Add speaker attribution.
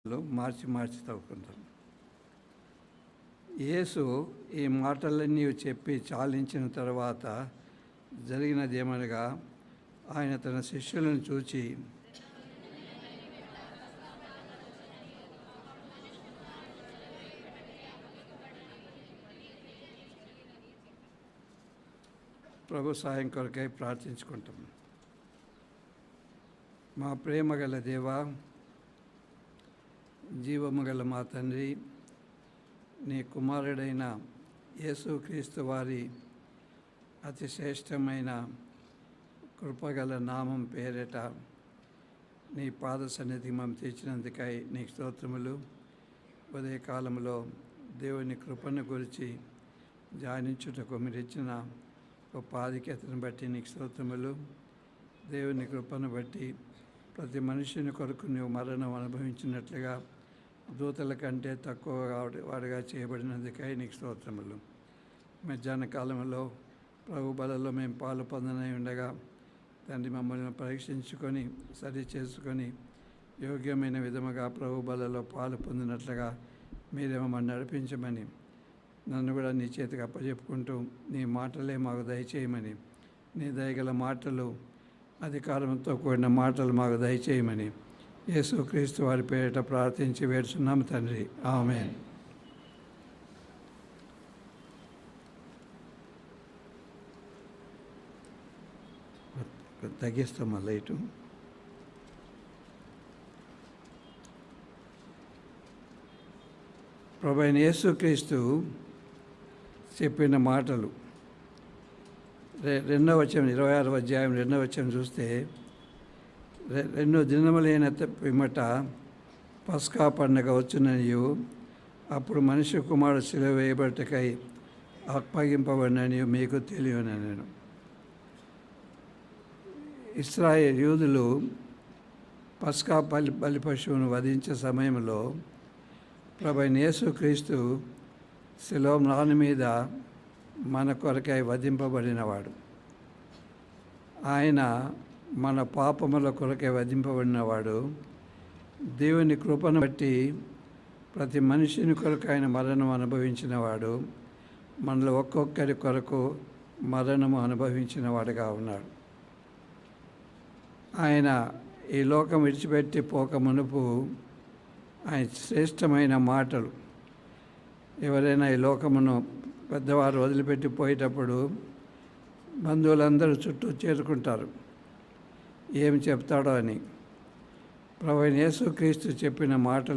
Speaker 1: మార్చి మార్చి తవ్వుకుంటాం. యేసు ఈ మాటలన్నీ చెప్పి చాలించిన తర్వాత జరిగినదేమనగా, ఆయన తన శిష్యులను చూచి, ప్రభు సాయం కొరకై ప్రార్థించుకుంటాం. మా ప్రేమ గల దేవా, జీవము గల మా తండ్రి, నీ కుమారుడైన యేసుక్రీస్తు వారి అతి శ్రేష్టమైన కృపగల నామం పేరిట నీ పాద సన్నిధికి మేము తెచ్చినందుకై నీకు స్తోత్రములు. ఉదయకాలంలో దేవుని కృపను గురించి ధ్యానించుటకు మీరు ఇచ్చిన గొప్ప ఆధిక్యతను బట్టి నీకు స్తోత్రములు. దేవుని కృపను బట్టి ప్రతి మనుషుని కొరకు నువ్వు మరణం అనుభవించినట్లుగా దూతల కంటే తక్కువ వాడిగా చేయబడినందుకై నీకు స్తోత్రములు. మధ్యాహ్న కాలంలో ప్రభు బలలో మేము పాలు పొందనై ఉండగా తండ్రి మమ్మల్ని పరీక్షించుకొని సరి చేసుకొని యోగ్యమైన విధముగా ప్రభు బలలో పాలు పొందినట్లుగా మీరే మమ్మల్ని నడిపించమని, నన్ను కూడా నీ చేతికి అప్పచెప్పుకుంటూ నీ మాటలే మాకు దయచేయమని, నీ దయగల మాటలు, అధికారంతో కూడిన మాటలు మాకు దయచేయమని యేసుక్రీస్తు వారి పేరిట ప్రార్థించి వేడుచున్నాము తండ్రి, ఆమేన్. తగ్గిస్తామా లైటు? ప్రభు అయిన యేసుక్రీస్తు చెప్పిన మాటలు 2వ వచనం 26వ అధ్యాయం 2వ వచనం చూస్తే, 2 దినములైన పిమ్మట పస్కా పండుగ వచ్చుననియు, అప్పుడు మనిషి కుమారుడు సిలువ వేయబట్టుకై అప్పగింపబడిననియు మీకు తెలియనెను. ఇశ్రాయేలు యూదులు పస్కా బలి పశువును వధించే సమయంలో ప్రభు అయిన యేసుక్రీస్తు శిలువ మ్రాను మీద మన కొరకై వధింపబడినవాడు. ఆయన మన పాపముల కొరకై వధింపబడినవాడు. దేవుని కృపను బట్టి ప్రతి మనిషిని కొరకు ఆయన మరణం అనుభవించినవాడు. మనలో ఒక్కొక్కరి కొరకు మరణము అనుభవించిన వాడుగా ఉన్నాడు. ఆయన ఈ లోకం విడిచిపెట్టి పోక మునుపు ఆయన శ్రేష్టమైన మాటలు, ఎవరైనా ఈ లోకమును పెద్దవారు వదిలిపెట్టి పోయేటప్పుడు బంధువులందరూ చుట్టూ చేరుకుంటారు, ఏమి చెప్తాడో అని. ప్రభువైన యేసుక్రీస్తు చెప్పిన మాటలు